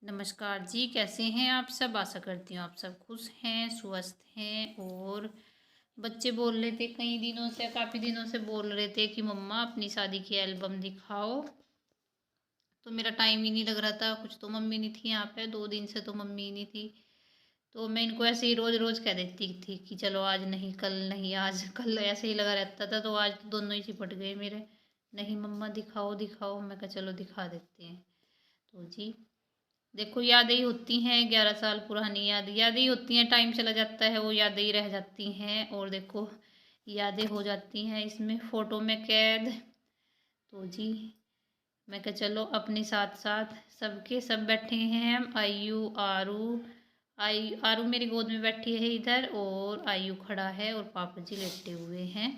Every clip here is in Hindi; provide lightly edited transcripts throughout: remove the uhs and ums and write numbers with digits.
नमस्कार जी, कैसे हैं आप सब। आशा करती हूँ आप सब खुश हैं, स्वस्थ हैं। और बच्चे बोल रहे थे कई दिनों से, काफ़ी दिनों से बोल रहे थे कि मम्मा अपनी शादी की एल्बम दिखाओ। तो मेरा टाइम ही नहीं लग रहा था, कुछ तो मम्मी नहीं थी यहाँ पे, 2 दिन से तो मम्मी ही नहीं थी। तो मैं इनको ऐसे ही रोज़ रोज़ कह देती थी कि चलो आज नहीं, कल नहीं, आज कल, ऐसे ही लगा रहता था। तो आज दोनों ही चिपट गए मेरे, नहीं मम्मा दिखाओ दिखाओ। मैं कहा चलो दिखा देते हैं। तो जी देखो, यादें ही होती हैं, 11 साल पुरानी यादें ही होती हैं। टाइम चला जाता है, वो यादें ही रह जाती हैं। और देखो, यादें हो जाती हैं इसमें फ़ोटो में कैद। तो जी मैं कहा चलो अपने साथ साथ सबके सब बैठे हैं हम। आयु, आरू मेरी गोद में बैठी है इधर, और आयु खड़ा है, और पापा जी लेटे हुए हैं।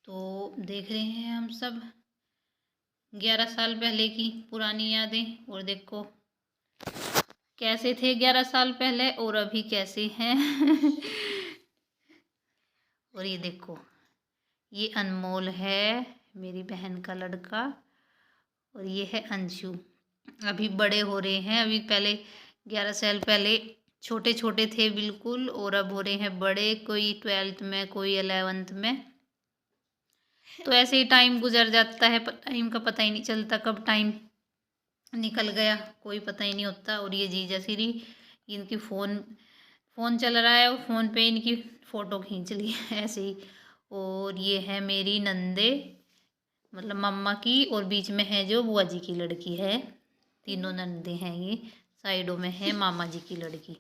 तो देख रहे हैं हम सब 11 साल पहले की पुरानी यादें। और देखो कैसे थे 11 साल पहले और अभी कैसे हैं। और ये देखो, ये अनमोल है, मेरी बहन का लड़का। और ये है अंशु, अभी बड़े हो रहे हैं। अभी पहले 11 साल पहले छोटे छोटे थे बिल्कुल, और अब हो रहे हैं बड़े, कोई 12th में, कोई 11th में। तो ऐसे ही टाइम गुजर जाता है, टाइम का पता ही नहीं चलता कब टाइम निकल गया, कोई पता ही नहीं होता। और ये जीजा श्री, इनकी फ़ोन चल रहा है, और फ़ोन पे इनकी फ़ोटो खींच ली है ऐसे ही। और ये है मेरी नंदे, मतलब मम्मा की, और बीच में है जो बुआ जी की लड़की है। तीनों नंदे हैं ये। साइडों में है मामा जी की लड़की,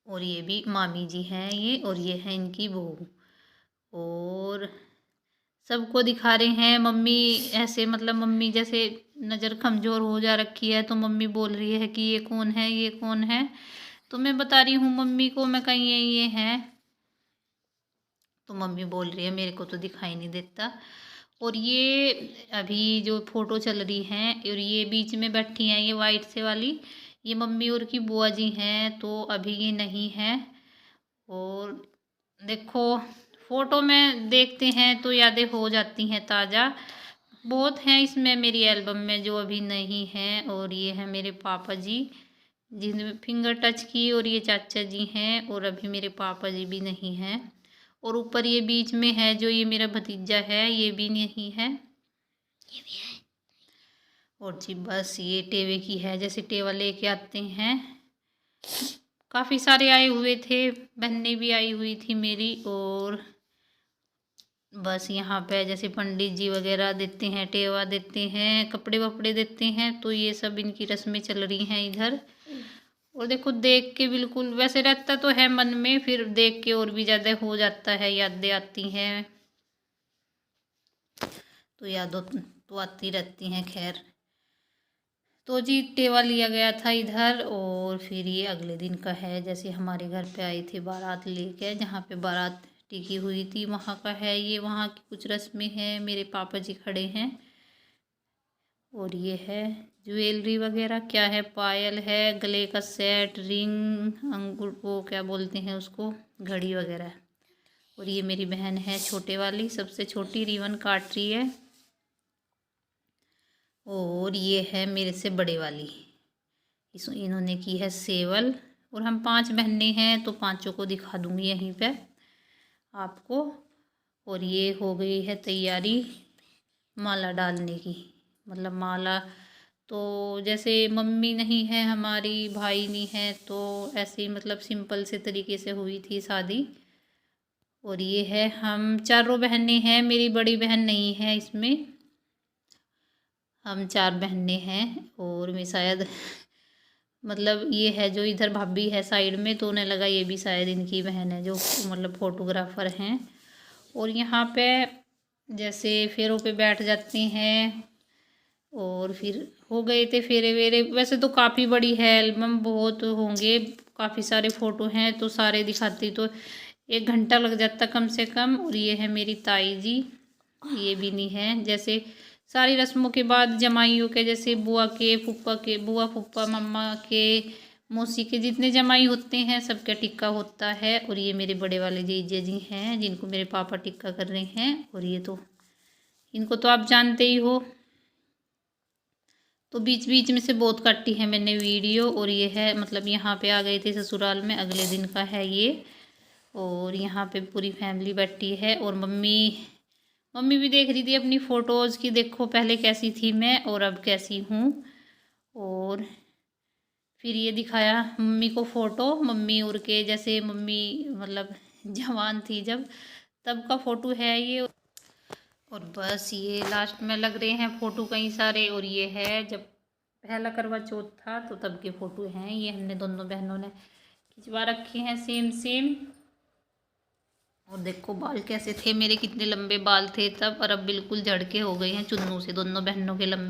और ये भी मामी जी हैं ये, और ये है इनकी बहू। और सबको दिखा रहे हैं। मम्मी ऐसे, मतलब मम्मी जैसे नज़र कमज़ोर हो जा रखी है, तो मम्मी बोल रही है कि ये कौन है, ये कौन है। तो मैं बता रही हूँ मम्मी को, मैं कहीं ये हैं। तो मम्मी बोल रही है मेरे को तो दिखाई नहीं देता। और ये अभी जो फोटो चल रही हैं, और ये बीच में बैठी हैं ये वाइट से वाली, ये मम्मी और की बुआ जी हैं। तो अभी ये नहीं है। और देखो, फोटो में देखते हैं तो यादें हो जाती हैं ताज़ा। बहुत हैं इसमें मेरी एल्बम में जो अभी नहीं हैं। और ये है मेरे पापा जी, जिन्होंने फिंगर टच की, और ये चाचा जी हैं, और अभी मेरे पापा जी भी नहीं हैं। और ऊपर ये बीच में है जो ये मेरा भतीजा है, ये भी नहीं है, ये भी है। और जी बस ये टेवे की है, जैसे टेवा लेके आते हैं। काफ़ी सारे आए हुए थे, बहनें भी आई हुई थी मेरी। और बस यहाँ पे जैसे पंडित जी वगैरह देते हैं, टेवा देते हैं, कपड़े वपड़े देते हैं, तो ये सब इनकी रस्में चल रही हैं इधर। और देखो देख के बिल्कुल वैसे रहता तो है मन में, फिर देख के और भी ज़्यादा हो जाता है, यादें आती हैं। तो यादों तो आती रहती हैं खैर। तो जी टेवा लिया गया था इधर। और फिर ये अगले दिन का है, जैसे हमारे घर पे आई थी बारात लेके, जहाँ पे बारात टिकी हुई थी वहाँ का है ये। वहाँ की कुछ रस्में हैं, मेरे पापा जी खड़े हैं। और ये है ज्वेलरी वगैरह, क्या है, पायल है, गले का सेट, रिंग, अंगूर, वो क्या बोलते हैं उसको, घड़ी वगैरह। और ये मेरी बहन है छोटे वाली, सबसे छोटी, रिबन काट रही है। और ये है मेरे से बड़े वाली, इन्होंने की है सेवल। और हम 5 बहनें हैं, तो पांचों को दिखा दूंगी यहीं पे आपको। और ये हो गई है तैयारी माला डालने की, मतलब माला। तो जैसे मम्मी नहीं है हमारी, भाई नहीं है, तो ऐसे ही मतलब सिंपल से तरीके से हुई थी शादी। और ये है, हम चारों बहनें हैं, मेरी बड़ी बहन नहीं है इसमें, हम 4 बहनें हैं। और मैं शायद मतलब ये है जो इधर भाभी है साइड में, तो उन्हें लगा ये भी शायद इनकी बहन है जो मतलब फोटोग्राफर हैं। और यहाँ पे जैसे फेरों पे बैठ जाते हैं। और फिर हो गए थे फेरे वेरे। वैसे तो काफ़ी बड़ी है एल्बम, बहुत होंगे, काफ़ी सारे फ़ोटो हैं, तो सारे दिखाती तो 1 घंटा लग जाता कम से कम। और ये है मेरी ताई जी, ये भी नहीं है। जैसे सारी रस्मों के बाद जमाइयों के, जैसे बुआ के, फूफा के, बुआ फूफा मम्मा के, मौसी के, जितने जमाई होते हैं सबका टिक्का होता है। और ये मेरे बड़े वाले जीजा जी हैं, जिनको मेरे पापा टिक्का कर रहे हैं। और ये तो इनको तो आप जानते ही हो। तो बीच बीच में से बहुत काटी है मैंने वीडियो। और ये है मतलब यहाँ पे आ गए थे ससुराल में, अगले दिन का है ये। और यहाँ पे पूरी फैमिली बैठी है और मम्मी मम्मी भी देख रही थी अपनी फ़ोटोज़ की, देखो पहले कैसी थी मैं और अब कैसी हूँ। और फिर ये दिखाया मम्मी को फ़ोटो, मम्मी उड़ के जैसे मम्मी मतलब जवान थी जब, तब का फ़ोटो है ये। और बस ये लास्ट में लग रहे हैं फ़ोटो कई सारे। और ये है जब पहला करवा चौथ था तो तब के फ़ोटो हैं ये, हमने दोनों बहनों ने खिंचवा रखे हैं सेम सेम। और देखो बाल कैसे थे मेरे, कितने लंबे बाल थे तब, और अब बिल्कुल झड़ के हो गए हैं चुन्नू से, दोनों बहनों के लंबे।